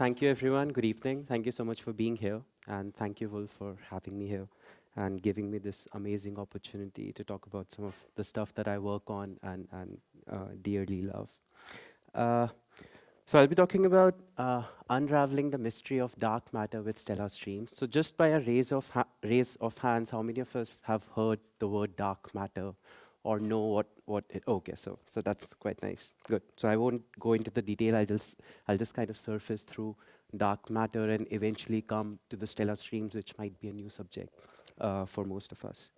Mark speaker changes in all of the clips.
Speaker 1: thank you, everyone. Good evening. Thank you so much for being here. And thank you, Wolf, for having me here and giving me this amazing opportunity to talk about some of the stuff that I work on and dearly love. Uh, so I'll be talking about unraveling the mystery of dark matter with stellar streams. So just by a raise of hands, how many of us have heard the word dark matter or know what it, okay, so that's quite nice. Good. So I won't go into the detail. I'll just kind of surface through dark matter and eventually come to the stellar streams, which might be a new subject for most of us.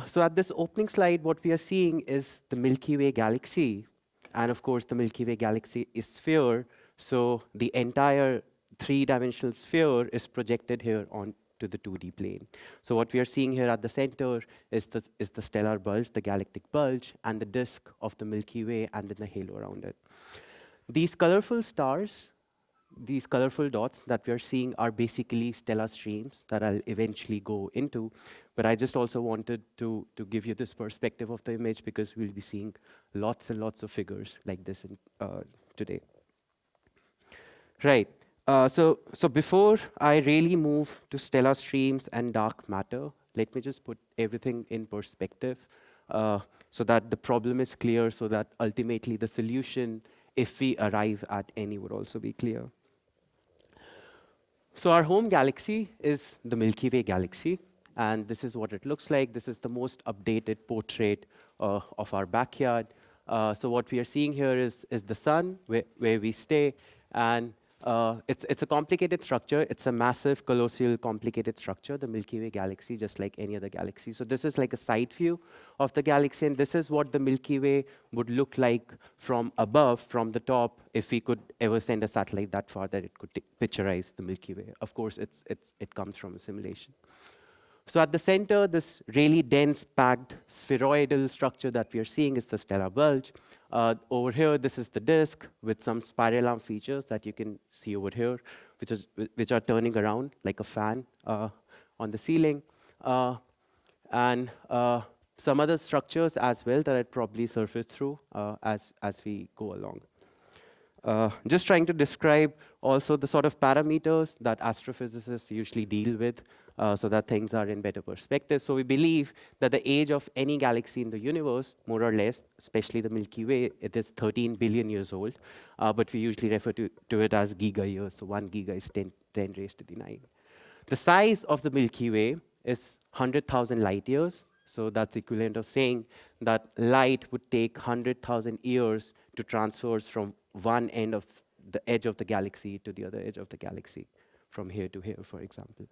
Speaker 1: So at this opening slide, what we are seeing is the Milky Way galaxy. And of course, the Milky Way galaxy is sphere. So the entire three-dimensional sphere is projected here onto the 2D plane. So what we are seeing here at the center is the stellar bulge, the galactic bulge, and the disk of the Milky Way, and then the halo around it. These colorful stars, these colorful dots that we are seeing are basically stellar streams that I'll eventually go into. But I just also wanted to give you this perspective of the image because we'll be seeing lots and lots of figures like this today. Right. So before I really move to stellar streams and dark matter, let me just put everything in perspective so that the problem is clear, so that ultimately the solution, if we arrive at any, would also be clear. So our home galaxy is the Milky Way galaxy, and this is what it looks like. This is the most updated portrait of our backyard. So what we are seeing here is the sun, where we stay, and it's a complicated structure. It's a massive, colossal, complicated structure, the Milky Way galaxy, just like any other galaxy. So this is like a side view of the galaxy, and this is what the Milky Way would look like from above, from the top, if we could ever send a satellite that far that it could picturize the Milky Way. Of course, it comes from a simulation. So at the center, this really dense, packed, spheroidal structure that we are seeing is the stellar bulge. Over here, this is the disk with some spiral arm features that you can see over here, which are turning around like a fan on the ceiling. And some other structures as well that I'd probably surface through as we go along. Just trying to describe also the sort of parameters that astrophysicists usually deal with so that things are in better perspective. So we believe that the age of any galaxy in the universe, more or less, especially the Milky Way, it is 13 billion years old. But we usually refer to it as giga years. So 1 giga is 10 raised to the 9. The size of the Milky Way is 100,000 light years. So that's equivalent of saying that light would take 100,000 years to transfer from one end of the edge of the galaxy to the other edge of the galaxy, from here to here, for example.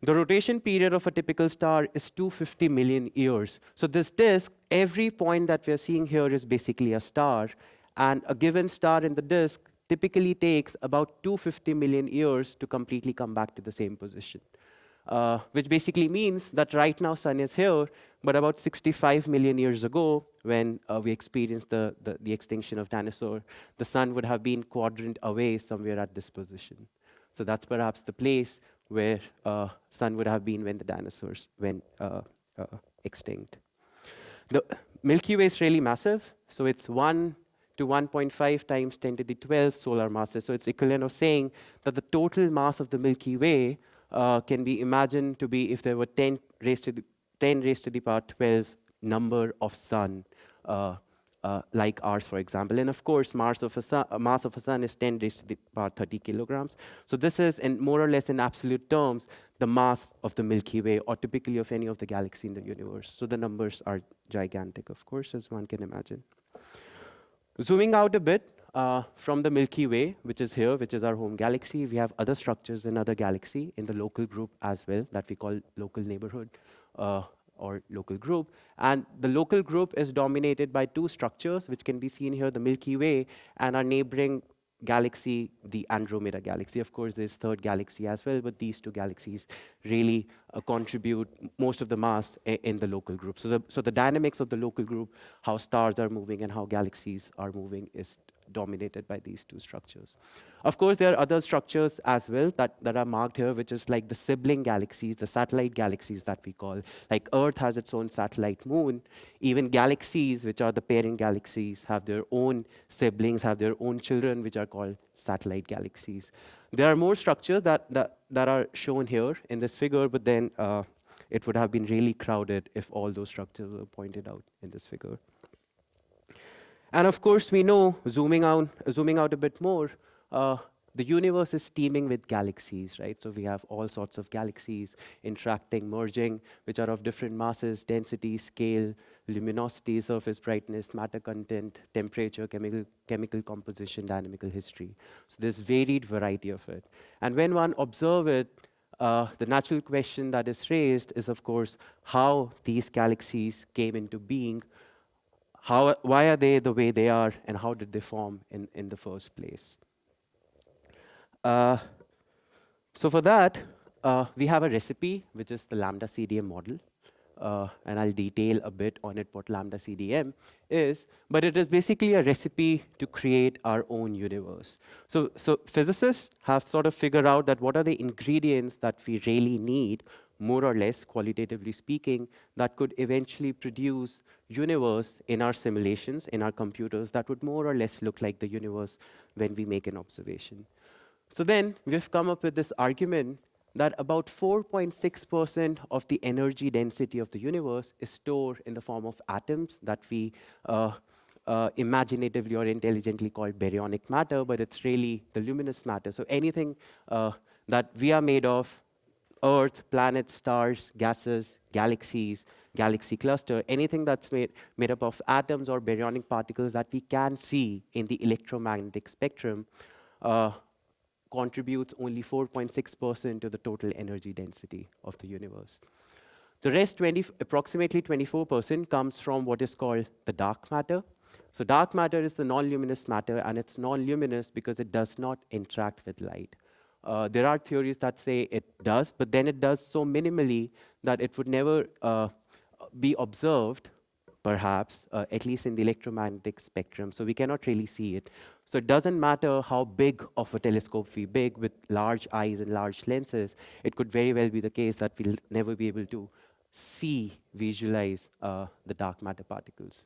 Speaker 1: The rotation period of a typical star is 250 million years. So this disk, every point that we're seeing here is basically a star, and a given star in the disk typically takes about 250 million years to completely come back to the same position. Which basically means that right now sun is here, but about 65 million years ago, when we experienced the extinction of dinosaur, the sun would have been quadrant away somewhere at this position. So that's perhaps the place where sun would have been when the dinosaurs went extinct. The Milky Way is really massive, so it's 1 to 1.5 times 10 to the 12 solar masses. So it's equivalent of saying that the total mass of the Milky Way can be imagined to be if there were 10 raised to the power 12 number of sun like ours, for example. And of course, mass of a sun is 10 raised to the power 30 kilograms. So this is, in more or less in absolute terms, the mass of the Milky Way, or typically of any of the galaxies in the universe. So the numbers are gigantic, of course, as one can imagine. Zooming out a bit, from the Milky Way, which is here, which is our home galaxy, we have other structures in other galaxy in the local group as well that we call local neighborhood or local group. And the local group is dominated by two structures, which can be seen here, the Milky Way and our neighboring galaxy, the Andromeda Galaxy. Of course, there's third galaxy as well, but these two galaxies really contribute most of the mass in the local group. So the dynamics of the local group, how stars are moving and how galaxies are moving, is dominated by these two structures. Of course, there are other structures as well that are marked here, which is like the sibling galaxies, the satellite galaxies that we call. Like Earth has its own satellite moon. Even galaxies, which are the parent galaxies, have their own siblings, have their own children, which are called satellite galaxies. There are more structures that are shown here in this figure, but then it would have been really crowded if all those structures were pointed out in this figure. And of course, we know, zooming out a bit more, the universe is teeming with galaxies, right? So we have all sorts of galaxies interacting, merging, which are of different masses, density, scale, luminosity, surface brightness, matter content, temperature, chemical composition, dynamical history. So there's varied variety of it. And when one observes it, the natural question that is raised is, of course, how these galaxies came into being, why are they the way they are, and how did they form in the first place? So for that, we have a recipe, which is the Lambda CDM model. And I'll detail a bit on it what Lambda CDM is, but it is basically a recipe to create our own universe. So physicists have sort of figured out that what are the ingredients that we really need, more or less, qualitatively speaking, that could eventually produce universe in our simulations, in our computers, that would more or less look like the universe when we make an observation. So then we've come up with this argument that about 4.6% of the energy density of the universe is stored in the form of atoms that we imaginatively or intelligently call baryonic matter, but it's really the luminous matter. So anything that we are made of, Earth, planets, stars, gases, galaxies, galaxy cluster, anything that's made up of atoms or baryonic particles that we can see in the electromagnetic spectrum, contributes only 4.6% to the total energy density of the universe. The rest, approximately 24%, comes from what is called the dark matter. So dark matter is the non-luminous matter, and it's non-luminous because it does not interact with light. There are theories that say it does, but then it does so minimally that it would never be observed, perhaps, at least in the electromagnetic spectrum, so we cannot really see it. So it doesn't matter how big of a telescope we big with large eyes and large lenses, it could very well be the case that we'll never be able to visualize the dark matter particles.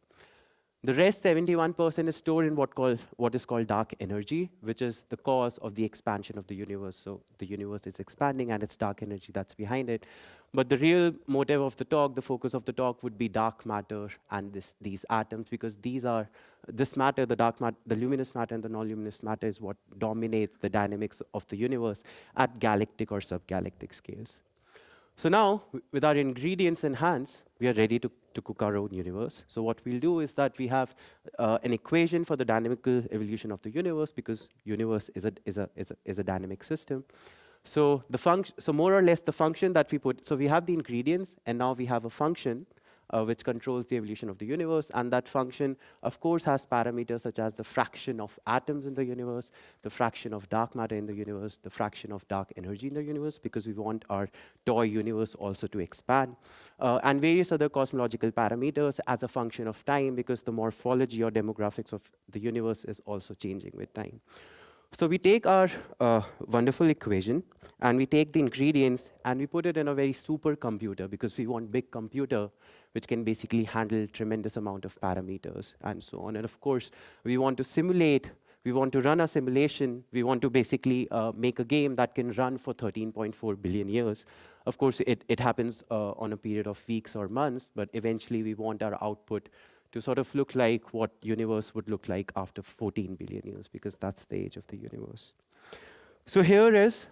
Speaker 1: The rest, 71%, is stored in what is called dark energy, which is the cause of the expansion of the universe. So the universe is expanding, and it's dark energy that's behind it. But the real motive of the talk, the focus of the talk, would be dark matter and these atoms, because this matter, the luminous matter and the non-luminous matter, is what dominates the dynamics of the universe at galactic or subgalactic scales. So now, with our ingredients in hands, we are ready to cook our own universe. So what we'll do is that we have an equation for the dynamical evolution of the universe, because universe is a dynamic system. So more or less the function that we put, so we have the ingredients, and now we have a function which controls the evolution of the universe. And that function, of course, has parameters such as the fraction of atoms in the universe, the fraction of dark matter in the universe, the fraction of dark energy in the universe, because we want our toy universe also to expand, and various other cosmological parameters as a function of time, because the morphology or demographics of the universe is also changing with time. So we take our wonderful equation, and we take the ingredients, and we put it in a very supercomputer, because we want big computer which can basically handle tremendous amount of parameters and so on. And of course, we want to simulate, we want to run a simulation, we want to basically make a game that can run for 13.4 billion years. Of course, it happens on a period of weeks or months, but eventually we want our output to sort of look like what universe would look like after 14 billion years, because that's the age of the universe. So here is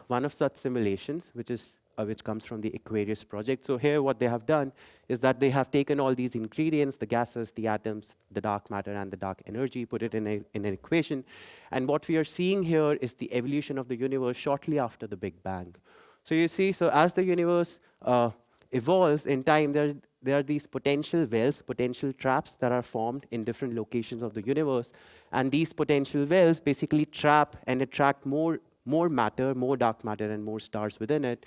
Speaker 1: one of such simulations, which comes from the Aquarius project. So here what they have done is that they have taken all these ingredients, the gases, the atoms, the dark matter, and the dark energy, put it in an equation. And what we are seeing here is the evolution of the universe shortly after the Big Bang. So you see, so as the universe evolves in time, there are these potential wells, potential traps that are formed in different locations of the universe. And these potential wells basically trap and attract more matter, more dark matter, and more stars within it,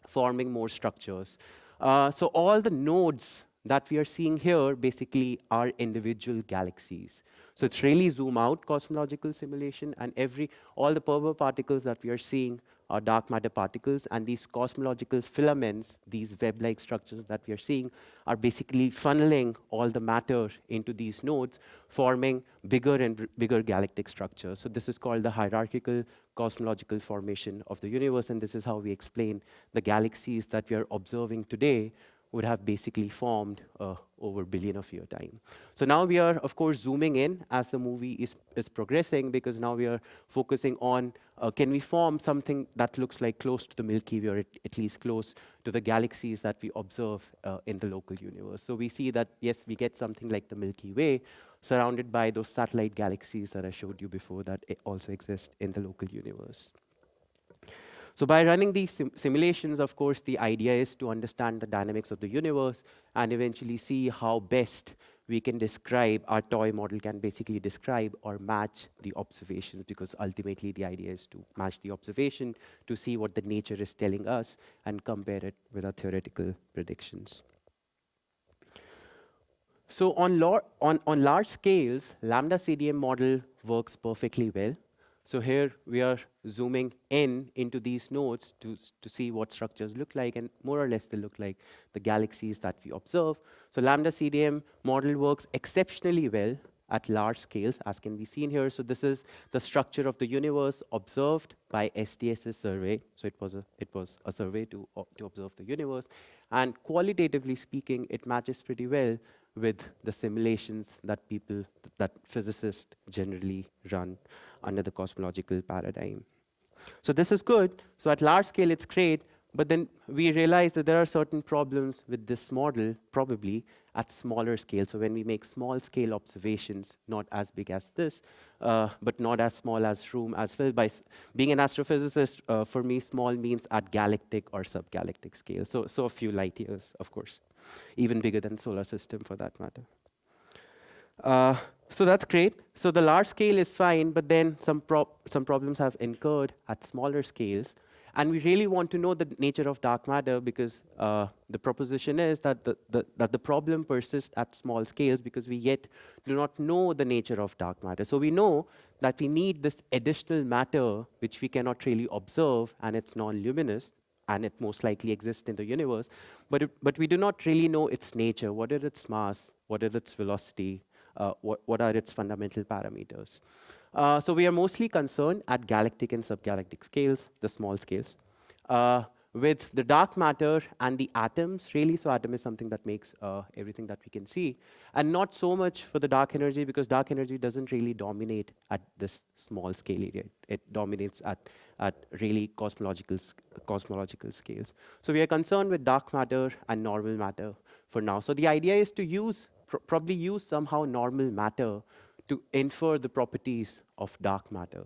Speaker 1: forming more structures. So all the nodes that we are seeing here basically are individual galaxies. So it's really zoom out cosmological simulation, and all the Perber particles that we are seeing are dark matter particles, and these cosmological filaments, these web-like structures that we are seeing, are basically funneling all the matter into these nodes, forming bigger and bigger galactic structures. So this is called the hierarchical cosmological formation of the universe, and this is how we explain the galaxies that we are observing today would have basically formed over billion of year time. So now we are, of course, zooming in as the movie is progressing, because now we are focusing on, can we form something that looks like close to the Milky Way, or at least close to the galaxies that we observe in the local universe. So we see that, yes, we get something like the Milky Way, surrounded by those satellite galaxies that I showed you before that also exist in the local universe. So by running these simulations, of course, the idea is to understand the dynamics of the universe and eventually see how best we can describe, our toy model can basically describe or match the observations, because ultimately the idea is to match the observation to see what the nature is telling us and compare it with our theoretical predictions. So on large scales, Lambda CDM model works perfectly well. So here we are zooming into these nodes to see what structures look like, and more or less they look like the galaxies that we observe. So Lambda CDM model works exceptionally well at large scales, as can be seen here. So this is the structure of the universe observed by STS's survey. So it was a survey to observe the universe, and qualitatively speaking, it matches pretty well with the simulations that physicists generally run under the cosmological paradigm. So this is good. So at large scale, it's great. But then we realize that there are certain problems with this model, probably at smaller scale. So when we make small scale observations, not as big as this, but not as small as room as filled. Being an astrophysicist, for me, small means at galactic or subgalactic scale. So a few light years, of course, even bigger than solar system for that matter. So that's great. So the large scale is fine, but then some problems have incurred at smaller scales. And we really want to know the nature of dark matter, because the proposition is that the problem persists at small scales because we yet do not know the nature of dark matter. So we know that we need this additional matter which we cannot really observe, and it's non-luminous, and it most likely exists in the universe. But we do not really know its nature. What is its mass? What is its velocity? What are its fundamental parameters? So we are mostly concerned at galactic and subgalactic scales, the small scales, with the dark matter and the atoms, really. So atom is something that makes everything that we can see. And not so much for the dark energy, because dark energy doesn't really dominate at this small scale area. It dominates at really cosmological scales. So we are concerned with dark matter and normal matter for now. So the idea is to probably use somehow normal matter to infer the properties of dark matter.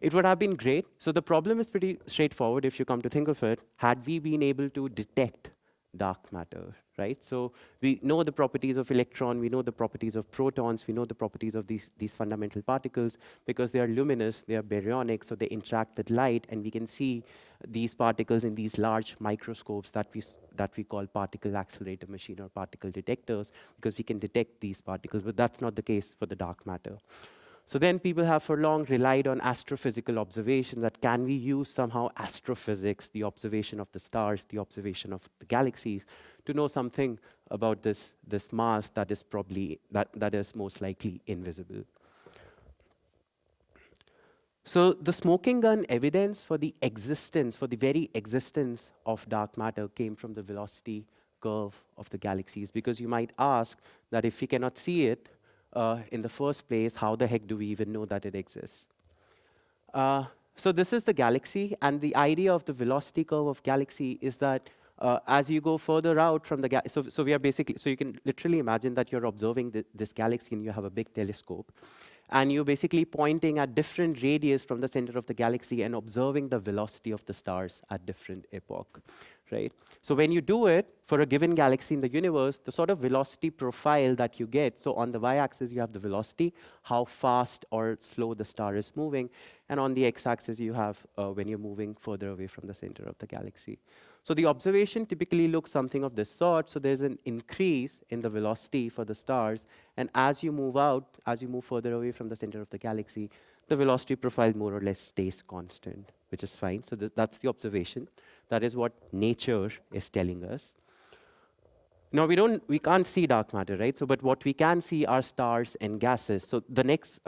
Speaker 1: It would have been great. So the problem is pretty straightforward if you come to think of it. Had we been able to detect dark matter, right? So we know the properties of electron, we know the properties of protons, we know the properties of these fundamental particles, because they are luminous, they are baryonic, so they interact with light, and we can see these particles in these large microscopes that we call particle accelerator machine or particle detectors, because we can detect these particles, but that's not the case for the dark matter. So then people have for long relied on astrophysical observation, that can we use somehow astrophysics, the observation of the stars, the observation of the galaxies, to know something about this mass that is most likely invisible. So the smoking gun evidence for the very existence of dark matter came from the velocity curve of the galaxies, because you might ask that if we cannot see it, in the first place, how the heck do we even know that it exists? So this is the galaxy, and the idea of the velocity curve of galaxy is that as you go further out from the galaxy, so we are basically, so you can literally imagine that you're observing this galaxy and you have a big telescope, and you're basically pointing at different radius from the center of the galaxy and observing the velocity of the stars at different epoch, right? So when you do it for a given galaxy in the universe, the sort of velocity profile that you get, so on the y-axis you have the velocity, how fast or slow the star is moving, and on the x-axis you have when you're moving further away from the center of the galaxy. So the observation typically looks something of this sort. So there's an increase in the velocity for the stars, and as you move out, as you move further away from the center of the galaxy, the velocity profile more or less stays constant, which is fine. So that's the observation. That is what nature is telling us. Now we can't see dark matter, right? So, but what we can see are stars and gases. So the next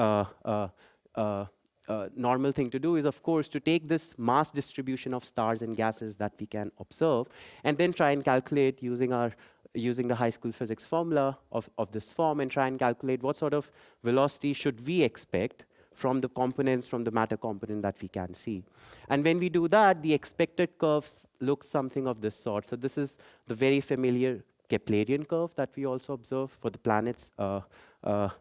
Speaker 1: normal thing to do is, of course, to take this mass distribution of stars and gases that we can observe, and then try and calculate using the high school physics formula of this form, and try and calculate what sort of velocity should we expect from the components, from the matter component that we can see. And when we do that, the expected curves look something of this sort. So this is the very familiar Keplerian curve that we also observe for the planets around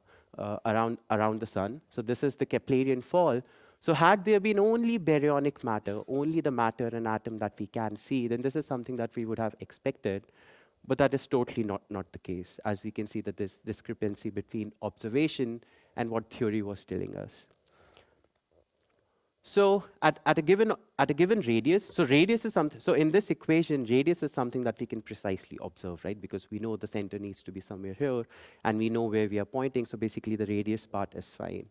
Speaker 1: the sun. So this is the Keplerian fall. So had there been only baryonic matter, only the matter and atom that we can see, then this is something that we would have expected. But that is totally not the case, as we can see that this discrepancy between observation and what theory was telling us. So at a given radius, so radius is something. So in this equation, radius is something that we can precisely observe, right? Because we know the center needs to be somewhere here, and we know where we are pointing. So basically, the radius part is fine,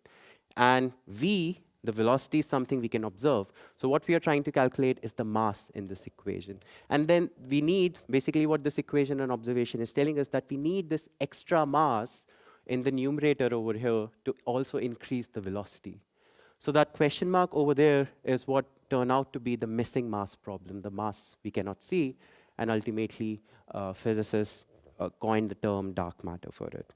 Speaker 1: and v, the velocity, is something we can observe. So what we are trying to calculate is the mass in this equation. And then we need, basically what this equation and observation is telling us, that we need this extra mass in the numerator over here to also increase the velocity. So that question mark over there is what turned out to be the missing mass problem, the mass we cannot see, and ultimately physicists coined the term dark matter for it.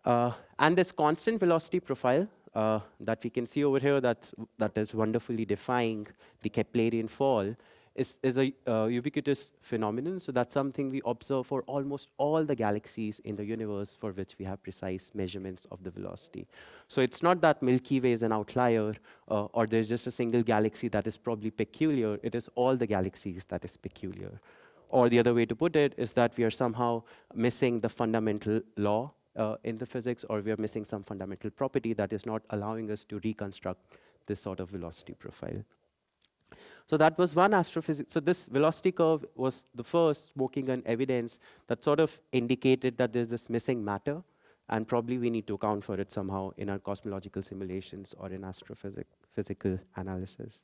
Speaker 1: And this constant velocity profile that we can see over here that is wonderfully defying the Keplerian fall is a ubiquitous phenomenon. So that's something we observe for almost all the galaxies in the universe for which we have precise measurements of the velocity. So it's not that Milky Way is an outlier or there's just a single galaxy that is probably peculiar. It is all the galaxies that is peculiar. Or the other way to put it is that we are somehow missing the fundamental law in the physics, or we are missing some fundamental property that is not allowing us to reconstruct this sort of velocity profile. So that was one astrophysics. So this velocity curve was the first smoking gun evidence that sort of indicated that there's this missing matter, and probably we need to account for it somehow in our cosmological simulations or in astrophysical analysis.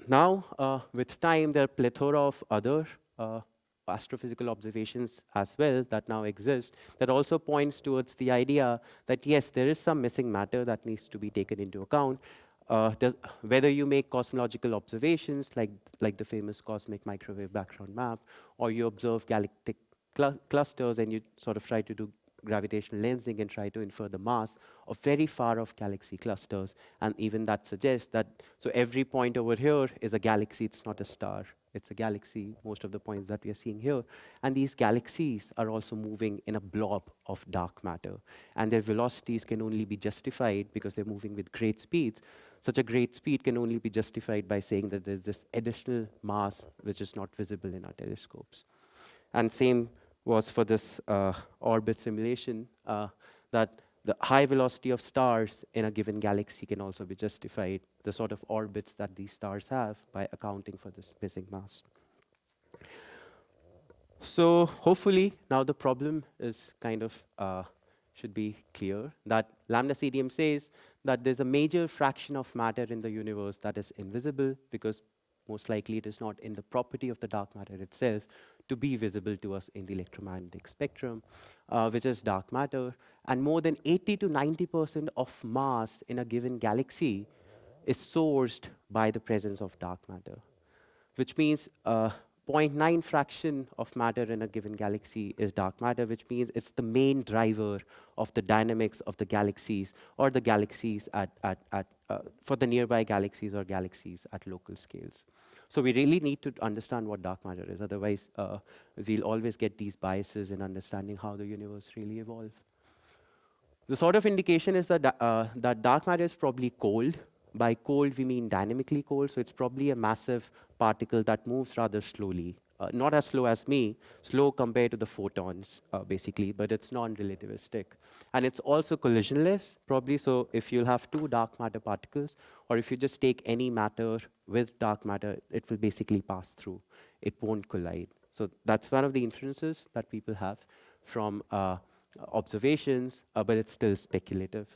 Speaker 1: Now, with time, there are a plethora of other astrophysical observations as well that now exist that also points towards the idea that yes, there is some missing matter that needs to be taken into account. Whether you make cosmological observations like the famous cosmic microwave background map, or you observe galactic clusters and you sort of try to do gravitational lensing and try to infer the mass of very far off galaxy clusters, and even that suggests that, so every point over here is a galaxy, it's not a star. It's a galaxy, most of the points that we are seeing here. And these galaxies are also moving in a blob of dark matter. And their velocities can only be justified because they're moving with great speeds. Such a great speed can only be justified by saying that there's this additional mass which is not visible in our telescopes. And same was for this orbit simulation, that the high velocity of stars in a given galaxy can also be justified, the sort of orbits that these stars have, by accounting for this missing mass. So hopefully now the problem is kind of should be clear, that Lambda CDM says that there's a major fraction of matter in the universe that is invisible, because most likely it is not in the property of the dark matter itself to be visible to us in the electromagnetic spectrum, which is dark matter. And more than 80 to 90% of mass in a given galaxy is sourced by the presence of dark matter, which means 0.9 fraction of matter in a given galaxy is dark matter, which means it's the main driver of the dynamics of the galaxies, or the galaxies for the nearby galaxies or galaxies at local scales. So we really need to understand what dark matter is. Otherwise, we'll always get these biases in understanding how the universe really evolved. The sort of indication is that, that dark matter is probably cold. By cold, we mean dynamically cold, so it's probably a massive particle that moves rather slowly. Not as slow as me, slow compared to the photons, basically, but it's non-relativistic. And it's also collisionless, probably, so if you'll have two dark matter particles, or if you just take any matter with dark matter, it will basically pass through. It won't collide. So that's one of the inferences that people have from observations, but it's still speculative.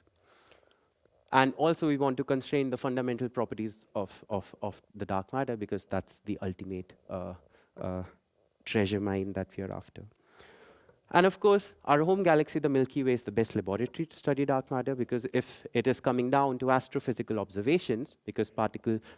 Speaker 1: And also, we want to constrain the fundamental properties of the dark matter, because that's the ultimate treasure mine that we are after. And of course, our home galaxy, the Milky Way, is the best laboratory to study dark matter, because if it is coming down to astrophysical observations, because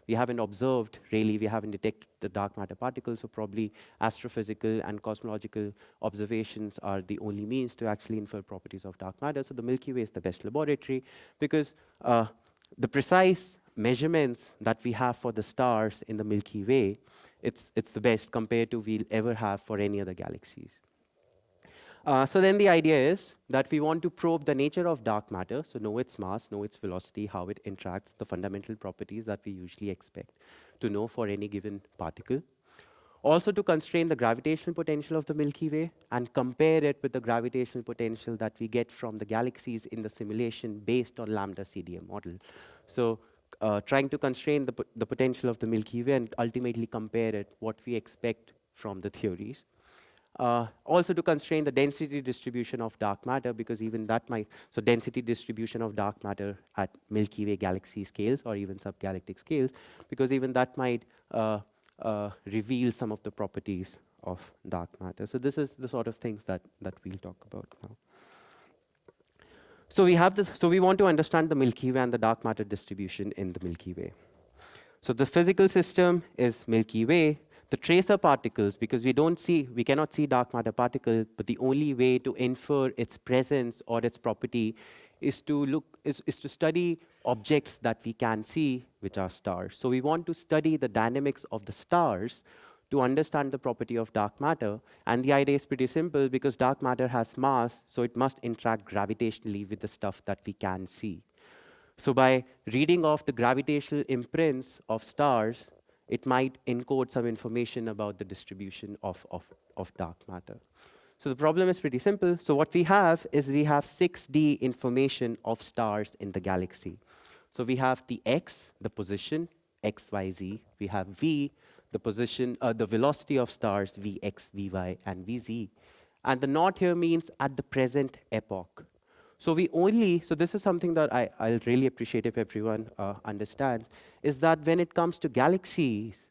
Speaker 1: we haven't observed, really, we haven't detected the dark matter particles, so probably astrophysical and cosmological observations are the only means to actually infer properties of dark matter. So the Milky Way is the best laboratory, because the precise measurements that we have for the stars in the Milky Way, it's the best compared to we'll ever have for any other galaxies. So then the idea is that we want to probe the nature of dark matter, so know its mass, know its velocity, how it interacts, the fundamental properties that we usually expect to know for any given particle. Also to constrain the gravitational potential of the Milky Way and compare it with the gravitational potential that we get from the galaxies in the simulation based on Lambda CDM model. So trying to constrain the potential of the Milky Way and ultimately compare it what we expect from the theories. Also to constrain the density distribution of dark matter, because even that might, so density distribution of dark matter at Milky Way galaxy scales or even subgalactic scales, because even that might reveal some of the properties of dark matter. So this is the sort of things that we'll talk about now. So we want to understand the Milky Way and the dark matter distribution in the Milky Way. So the physical system is Milky Way. The tracer particles, because we cannot see dark matter particle, but the only way to infer its presence or its property is to study objects that we can see, which are stars. So we want to study the dynamics of the stars to understand the property of dark matter. And the idea is pretty simple, because dark matter has mass, so it must interact gravitationally with the stuff that we can see. So by reading off the gravitational imprints of stars, it might encode some information about the distribution of dark matter. So the problem is pretty simple. So what we have is we have 6D information of stars in the galaxy. So we have the X, the position, X, Y, Z. We have V, the position, the velocity of stars, Vx, Vy, and Vz. And the naught here means at the present epoch. So this is something that I'll really appreciate if everyone understands, is that when it comes to galaxies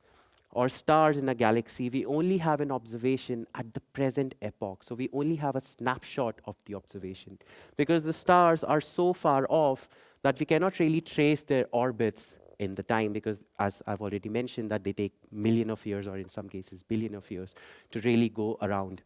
Speaker 1: or stars in a galaxy, we only have an observation at the present epoch. So we only have a snapshot of the observation, because the stars are so far off that we cannot really trace their orbits in the time, because as I've already mentioned, that they take million of years, or in some cases billion of years, to really go around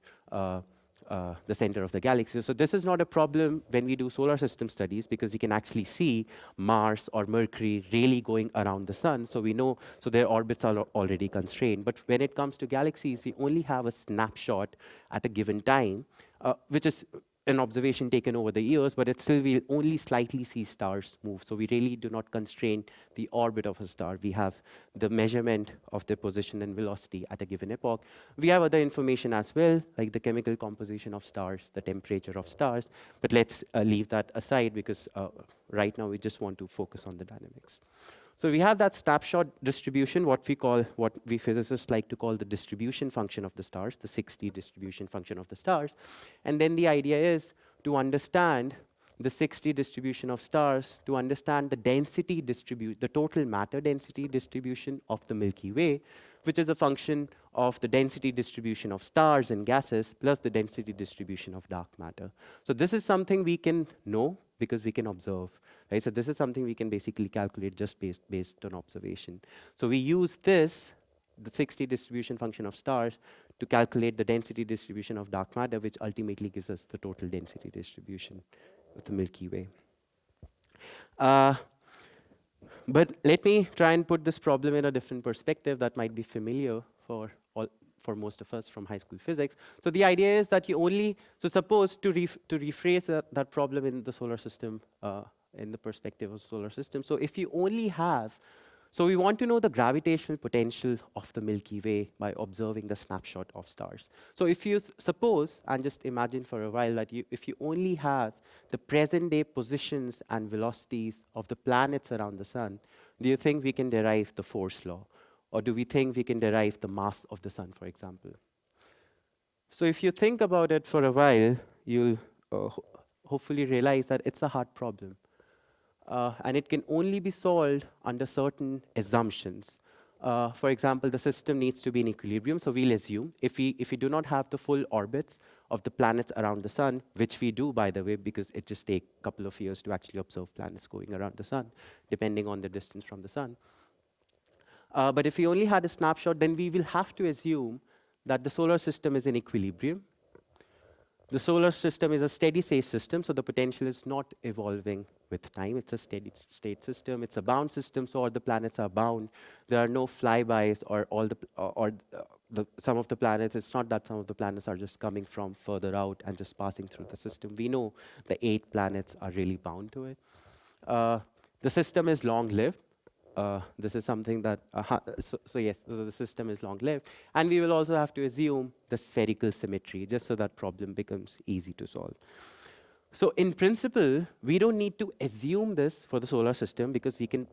Speaker 1: the center of the galaxy. So this is not a problem when we do solar system studies, because we can actually see Mars or Mercury really going around the sun. So we know, so their orbits are already constrained. But when it comes to galaxies, we only have a snapshot at a given time, which is an observation taken over the years, but it still will only slightly see stars move. So we really do not constrain the orbit of a star. We have the measurement of their position and velocity at a given epoch. We have other information as well, like the chemical composition of stars, the temperature of stars, but let's leave that aside, because right now we just want to focus on the dynamics. So we have that snapshot distribution, what we physicists like to call the distribution function of the stars, the 6D distribution function of the stars. And then the idea is to understand the 6D distribution of stars, to understand the density the total matter density distribution of the Milky Way, which is a function of the density distribution of stars and gases plus the density distribution of dark matter. So this is something we can know because we can observe. Right? So this is something we can basically calculate just based on observation. So we use this, the 6D distribution function of stars, to calculate the density distribution of dark matter, which ultimately gives us the total density distribution of the Milky Way. But let me try and put this problem in a different perspective that might be familiar for most of us from high school physics. So the idea is that suppose to rephrase that problem in the solar system in the perspective of solar system. So if you only have, so we want to know the gravitational potential of the Milky Way by observing the snapshot of stars. So if you suppose, and just imagine for a while that if you only have the present day positions and velocities of the planets around the sun, do you think we can derive the force law? Or do we think we can derive the mass of the sun, for example? So if you think about it for a while, you'll hopefully realize that it's a hard problem. And it can only be solved under certain assumptions. For example, the system needs to be in equilibrium, so we'll assume if we do not have the full orbits of the planets around the sun, which we do, by the way, because it just takes a couple of years to actually observe planets going around the sun, depending on the distance from the sun. But if we only had a snapshot, then we will have to assume that the solar system is in equilibrium. The solar system is a steady-state system, so the potential is not evolving with time. It's a steady-state system. It's a bound system, so all the planets are bound. There are no flybys some of the planets. It's not that some of the planets are just coming from further out and just passing through the system. We know the 8 planets are really bound to it. The system is long-lived. This is something that, yes, so the system is long-lived. And we will also have to assume the spherical symmetry, just so that problem becomes easy to solve. So in principle, we don't need to assume this for the solar system, because we can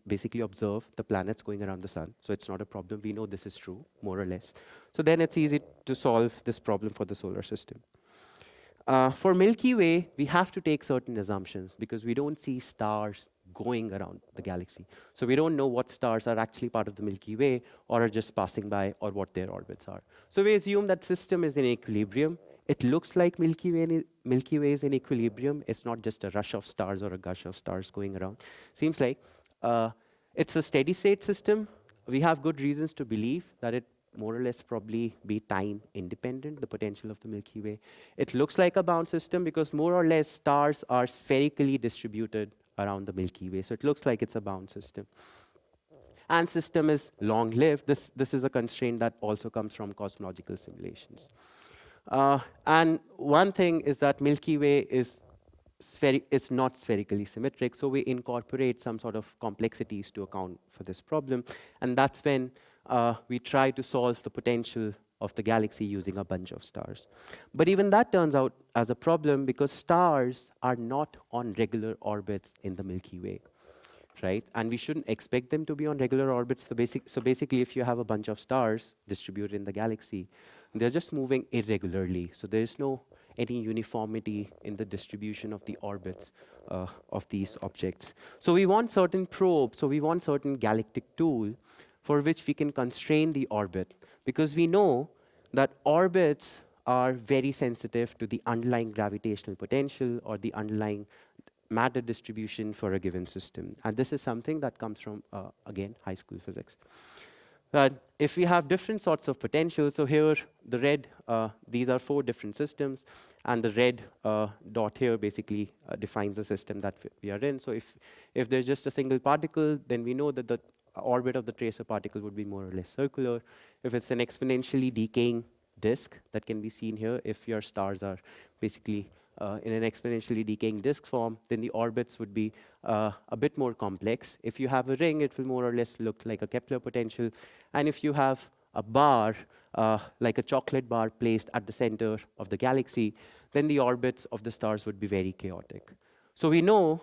Speaker 1: basically observe the planets going around the sun. So it's not a problem. We know this is true, more or less. So then it's easy to solve this problem for the solar system. For Milky Way, we have to take certain assumptions, because we don't see stars going around the galaxy. So we don't know what stars are actually part of the Milky Way or are just passing by, or what their orbits are. So we assume that system is in equilibrium. It looks like Milky Way is in equilibrium. It's not just a rush of stars or a gush of stars going around. Seems like it's a steady state system. We have good reasons to believe that it more or less probably be time independent, the potential of the Milky Way. It looks like a bound system because more or less stars are spherically distributed around the Milky Way. So it looks like it's a bound system. And system is long-lived. This is a constraint that also comes from cosmological simulations. And one thing is that Milky Way is not spherically symmetric, so we incorporate some sort of complexities to account for this problem. And that's when we try to solve the potential of the galaxy using a bunch of stars. But even that turns out as a problem, because stars are not on regular orbits in the Milky Way, right? And we shouldn't expect them to be on regular orbits. So basically, if you have a bunch of stars distributed in the galaxy, they're just moving irregularly. So there is no any uniformity in the distribution of the orbits of these objects. So we want certain probes, so we want certain galactic tool for which we can constrain the orbit, because we know that orbits are very sensitive to the underlying gravitational potential or the underlying matter distribution for a given system. And this is something that comes from, again, high school physics. That if we have different sorts of potential, so here the red, these are 4 different systems, and the red dot here basically defines the system that we are in. So if there's just a single particle, then we know that the orbit of the tracer particle would be more or less circular. If it's an exponentially decaying disk, that can be seen here, if your stars are basically in an exponentially decaying disk form, then the orbits would be a bit more complex. If you have a ring, it will more or less look like a Kepler potential. And if you have a bar, like a chocolate bar placed at the center of the galaxy, then the orbits of the stars would be very chaotic. So we know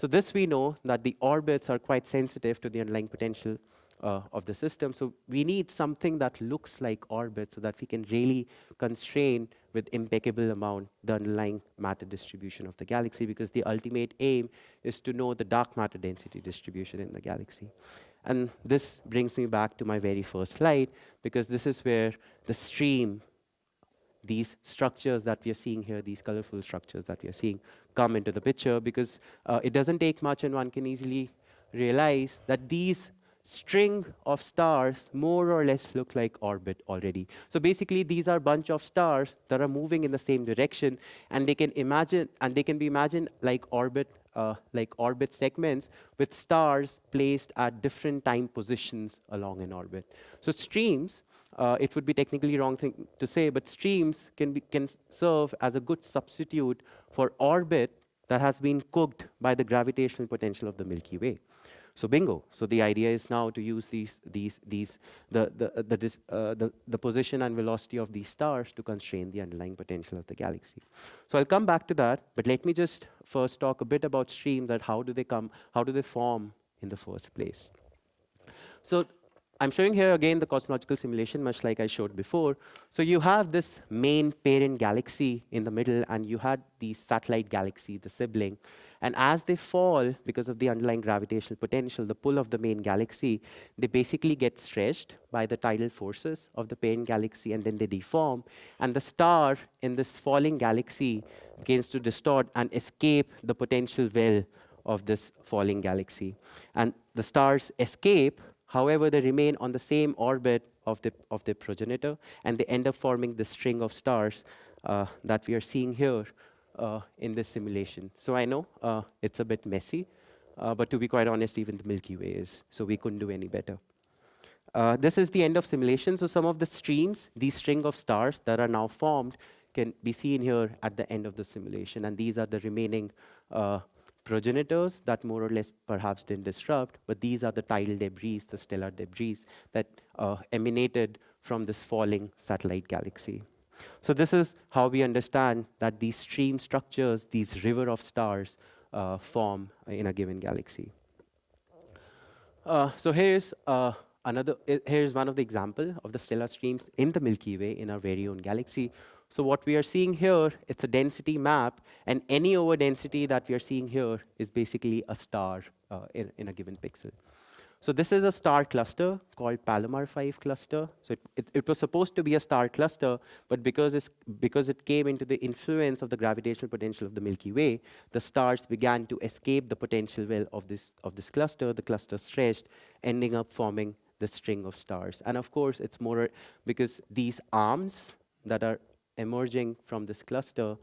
Speaker 1: that the orbits are quite sensitive to the underlying potential of the system. So we need something that looks like orbits so that we can really constrain with impeccable amount the underlying matter distribution of the galaxy, because the ultimate aim is to know the dark matter density distribution in the galaxy. And this brings me back to my very first slide, because this is where the stream, these structures that we are seeing here, these colorful structures that we are seeing, come into the picture, because it doesn't take much and one can easily realize that these string of stars more or less look like orbit already. So basically, these are a bunch of stars that are moving in the same direction, and they can be imagined like orbit segments with stars placed at different time positions along an orbit. So streams, it would be technically wrong thing to say, but streams can serve as a good substitute for orbit that has been cooked by the gravitational potential of the Milky Way. So bingo. So the idea is now to use the position and velocity of these stars to constrain the underlying potential of the galaxy. So I'll come back to that, but let me just first talk a bit about streams, that how do they form in the first place. So I'm showing here again the cosmological simulation, much like I showed before. So you have this main parent galaxy in the middle, and you had these satellite galaxy, the sibling. And as they fall, because of the underlying gravitational potential, the pull of the main galaxy, they basically get stretched by the tidal forces of the parent galaxy, and then they deform. And the star in this falling galaxy begins to distort and escape the potential well of this falling galaxy. And the stars escape. However, they remain on the same orbit of the progenitor, and they end up forming the string of stars that we are seeing here in this simulation. So I know it's a bit messy, but to be quite honest, even the Milky Way is, so we couldn't do any better. This is the end of simulation. So some of the streams, these string of stars that are now formed, can be seen here at the end of the simulation, and these are the remaining progenitors that more or less perhaps didn't disrupt, but these are the tidal debris, the stellar debris that emanated from this falling satellite galaxy. So this is how we understand that these stream structures, these river of stars, form in a given galaxy. So here's one of the example of the stellar streams in the Milky Way in our very own galaxy. So what we are seeing here, it's a density map, and any over density that we are seeing here is basically a star in a given pixel. So this is a star cluster called Palomar 5 cluster. So it was supposed to be a star cluster, but because it came into the influence of the gravitational potential of the Milky Way, the stars began to escape the potential well of this cluster. The cluster stretched, ending up forming the string of stars. And of course, it's more because these arms that are emerging from this cluster,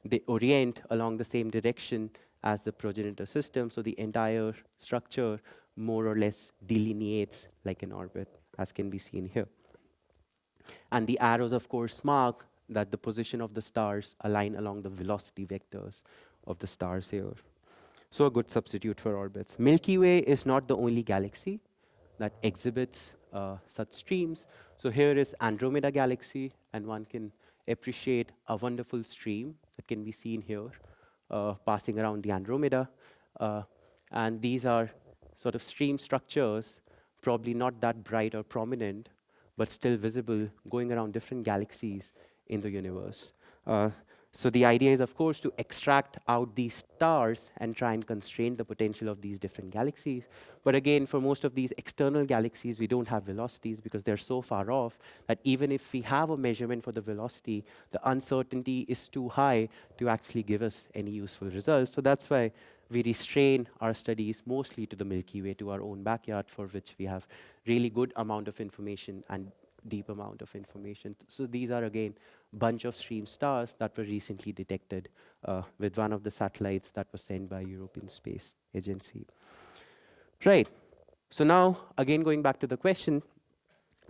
Speaker 1: they orient along the same direction as the progenitor system. So the entire structure more or less delineates like an orbit, as can be seen here. And the arrows, of course, mark that the position of the stars align along the velocity vectors of the stars here. So a good substitute for orbits. Milky Way is not the only galaxy that exhibits such streams. So here is Andromeda Galaxy, and one can appreciate a wonderful stream that can be seen here passing around the Andromeda. And these are sort of stream structures, probably not that bright or prominent, but still visible, going around different galaxies in the universe. So the idea is, of course, to extract out these stars and try and constrain the potential of these different galaxies. But again, for most of these external galaxies, we don't have velocities because they're so far off that even if we have a measurement for the velocity, the uncertainty is too high to actually give us any useful results. So that's why we restrain our studies mostly to the Milky Way, to our own backyard, for which we have really good amount of information and deep amount of information. So these are, again, bunch of stream stars that were recently detected with one of the satellites that was sent by European Space Agency. Right. So now, again, going back to the question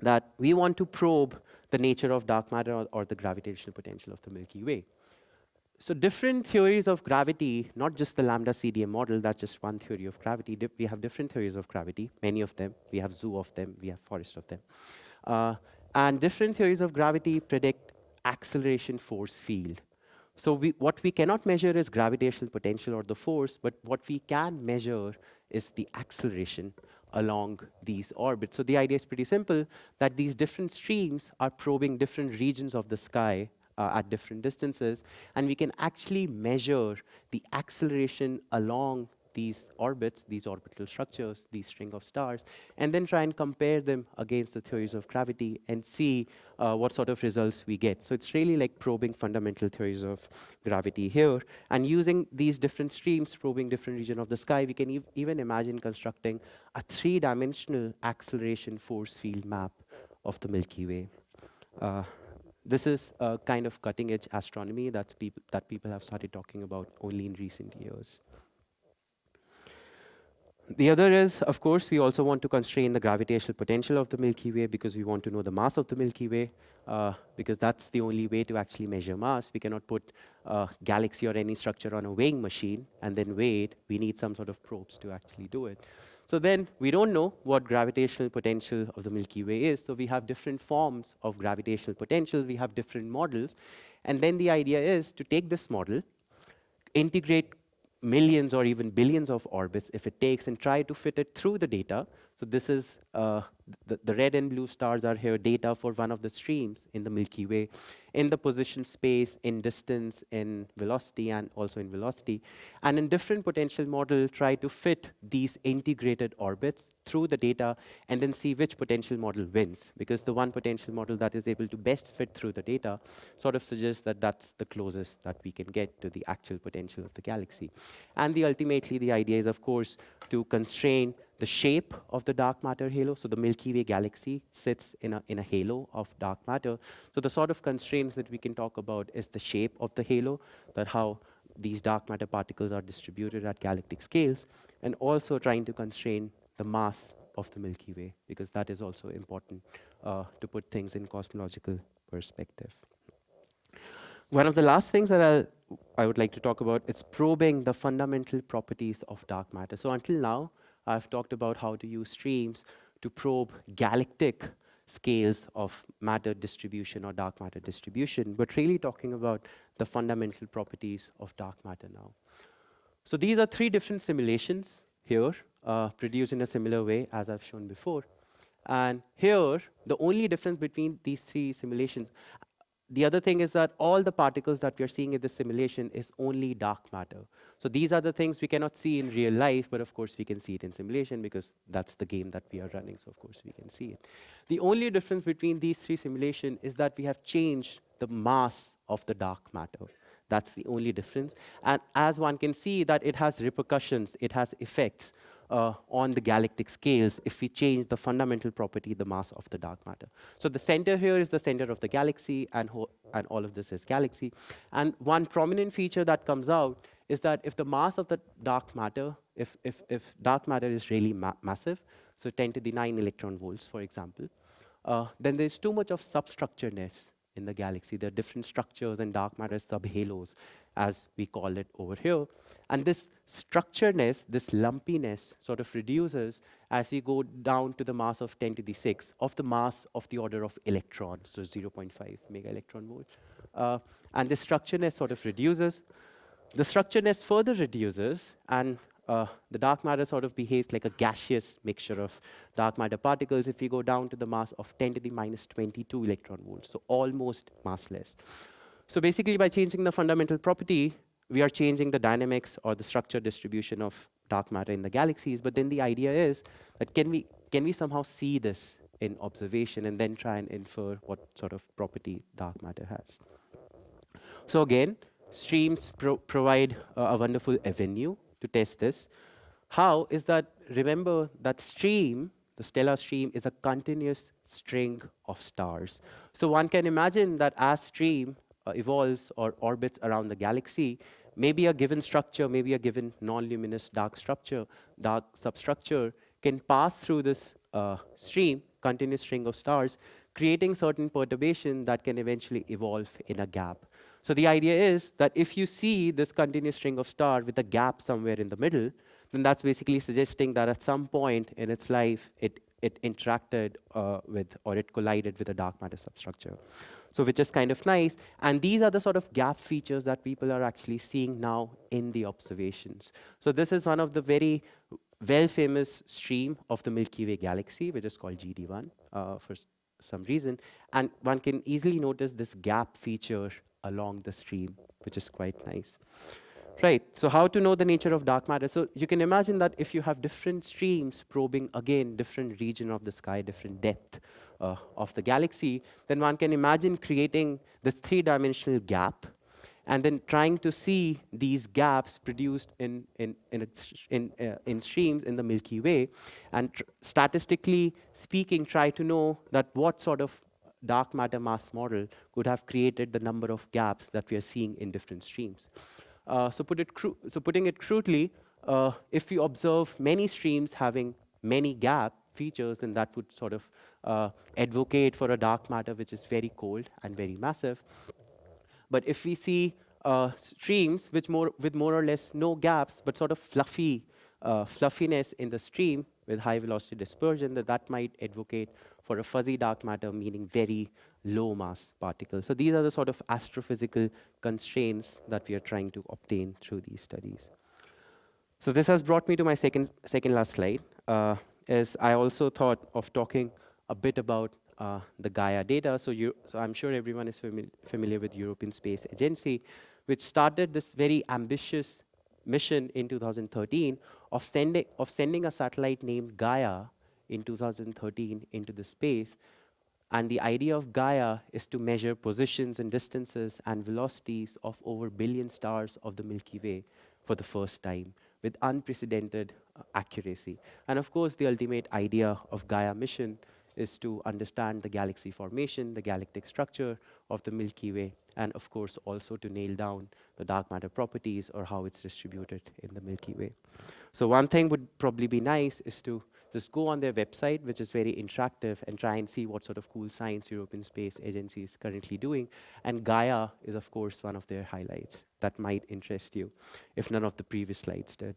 Speaker 1: that we want to probe the nature of dark matter or the gravitational potential of the Milky Way. So different theories of gravity, not just the Lambda CDM model, that's just one theory of gravity. We have different theories of gravity, many of them. We have zoo of them, we have forest of them. And different theories of gravity predict acceleration force field. So what we cannot measure is gravitational potential or the force, but what we can measure is the acceleration along these orbits. So the idea is pretty simple, that these different streams are probing different regions of the sky at different distances, and we can actually measure the acceleration along these orbits, these orbital structures, these string of stars, and then try and compare them against the theories of gravity and see what sort of results we get. So it's really like probing fundamental theories of gravity here. And using these different streams, probing different regions of the sky, we can even imagine constructing a three-dimensional acceleration force field map of the Milky Way. This is a kind of cutting-edge astronomy that people have started talking about only in recent years. The other is, of course, we also want to constrain the gravitational potential of the Milky Way because we want to know the mass of the Milky Way, because that's the only way to actually measure mass. We cannot put a galaxy or any structure on a weighing machine and then weigh it. We need some sort of probes to actually do it. So then we don't know what gravitational potential of the Milky Way is. So we have different forms of gravitational potential. We have different models. And then the idea is to take this model, integrate millions or even billions of orbits if it takes, and try to fit it through the data. So this is the red and blue stars are here data for one of the streams in the Milky Way, in the position space, in distance, in velocity, and also in velocity. And in different potential model, try to fit these integrated orbits through the data and then see which potential model wins. Because the one potential model that is able to best fit through the data sort of suggests that that's the closest that we can get to the actual potential of the galaxy. And ultimately, the idea is, of course, to constrain the shape of the dark matter halo. So the Milky Way galaxy sits in a halo of dark matter. So the sort of constraints that we can talk about is the shape of the halo, that how these dark matter particles are distributed at galactic scales, and also trying to constrain the mass of the Milky Way, because that is also important to put things in cosmological perspective. One of the last things that I would like to talk about is probing the fundamental properties of dark matter. So until now, I've talked about how to use streams to probe galactic scales of matter distribution or dark matter distribution, but really talking about the fundamental properties of dark matter now. So these are 3 different simulations here, produced in a similar way as I've shown before. And here, the only difference between these 3 simulations, the other thing is that all the particles that we are seeing in this simulation is only dark matter. So these are the things we cannot see in real life, but of course we can see it in simulation because that's the game that we are running, so of course we can see it. The only difference between these 3 simulations is that we have changed the mass of the dark matter. That's the only difference. And as one can see that it has repercussions, it has effects on the galactic scales if we change the fundamental property, the mass of the dark matter. So the center here is the center of the galaxy, and all of this is galaxy. And one prominent feature that comes out is that if the mass of the dark matter, if dark matter is really massive, so 10 to the 9 electron volts, for example, then there's too much of substructureness in the galaxy. There are different structures and dark matter subhalos, as we call it over here. And this structureness, this lumpiness, sort of reduces as we go down to the mass of 10 to the 6, of the mass of the order of electrons, so 0.5 mega electron volt. And the structureness sort of reduces. The structureness further reduces, and the dark matter sort of behaves like a gaseous mixture of dark matter particles if we go down to the mass of 10 to the minus 22 electron volts, so almost massless. So basically, by changing the fundamental property, we are changing the dynamics or the structure distribution of dark matter in the galaxies. But then the idea is that can we somehow see this in observation and then try and infer what sort of property dark matter has? So again, streams provide a wonderful avenue to test this. How is that? Remember that stream, the stellar stream, is a continuous string of stars. So one can imagine that as stream evolves or orbits around the galaxy, maybe a given structure, maybe a given non-luminous dark substructure can pass through this stream, continuous string of stars, creating certain perturbation that can eventually evolve in a gap. So the idea is that if you see this continuous string of stars with a gap somewhere in the middle, then that's basically suggesting that at some point in its life, it interacted with, or it collided with a dark matter substructure. So which is kind of nice. And these are the sort of gap features that people are actually seeing now in the observations. So this is one of the very well-famous stream of the Milky Way galaxy, which is called GD1 for some reason. And one can easily notice this gap feature along the stream, which is quite nice. Right, so how to know the nature of dark matter? So you can imagine that if you have different streams probing, again, different region of the sky, different depth of the galaxy, then one can imagine creating this 3-dimensional gap and then trying to see these gaps produced in streams in the Milky Way, and statistically speaking, try to know that what sort of dark matter mass model could have created the number of gaps that we are seeing in different streams. So putting it crudely, if you observe many streams having many gap features, then that would sort of advocate for a dark matter which is very cold and very massive. But if we see streams with more or less no gaps, but sort of fluffiness in the stream with high velocity dispersion, that might advocate for a fuzzy dark matter, meaning very low mass particles. So these are the sort of astrophysical constraints that we are trying to obtain through these studies. So this has brought me to my second last slide. Is I also thought of talking a bit about the Gaia data. So I'm sure everyone is familiar with European Space Agency, which started this very ambitious mission in 2013 of sending a satellite named Gaia in 2013 into the space. And the idea of Gaia is to measure positions and distances and velocities of over billion stars of the Milky Way for the first time with unprecedented accuracy. And of course, the ultimate idea of Gaia mission is to understand the galaxy formation, the galactic structure of the Milky Way, and of course also to nail down the dark matter properties or how it's distributed in the Milky Way. So one thing would probably be nice is to just go on their website, which is very interactive, and try and see what sort of cool science European Space Agency is currently doing. And Gaia is, of course, one of their highlights that might interest you, if none of the previous slides did.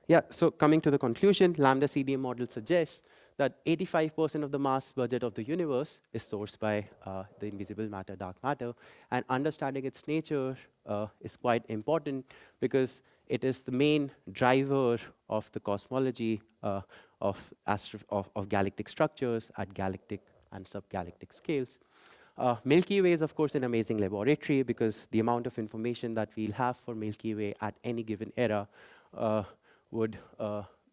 Speaker 1: Yeah, so coming to the conclusion, Lambda CDM model suggests that 85% of the mass budget of the universe is sourced by the invisible matter, dark matter, and understanding its nature is quite important because it is the main driver of the cosmology of galactic structures at galactic and subgalactic scales. Milky Way is, of course, an amazing laboratory because the amount of information that we'll have for Milky Way at any given era would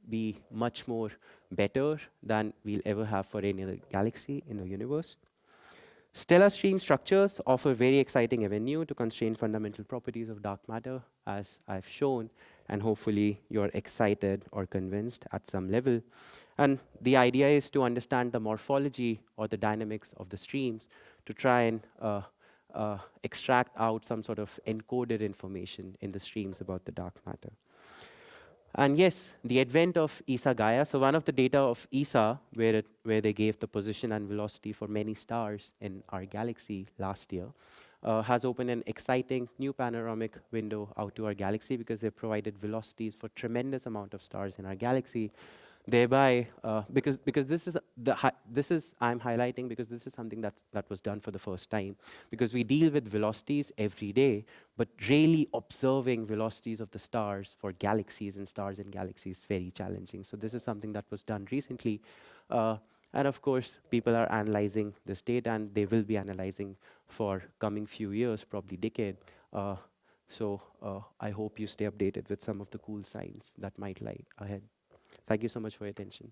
Speaker 1: be much more better than we'll ever have for any other galaxy in the universe. Stellar stream structures offer very exciting avenue to constrain fundamental properties of dark matter, as I've shown, and hopefully you're excited or convinced at some level. And the idea is to understand the morphology or the dynamics of the streams to try and extract out some sort of encoded information in the streams about the dark matter. And yes, the advent of ESA Gaia. So one of the data of ESA, where they gave the position and velocity for many stars in our galaxy last year, has opened an exciting new panoramic window out to our galaxy because they provided velocities for tremendous amount of stars in our galaxy. Thereby, because I'm highlighting because this is something that was done for the first time. Because we deal with velocities every day, but really observing velocities of the stars for galaxies and stars in galaxies is very challenging. So this is something that was done recently. And of course, people are analyzing this data, and they will be analyzing for coming few years, probably decade. So I hope you stay updated with some of the cool science that might lie ahead. Thank you so much for your attention.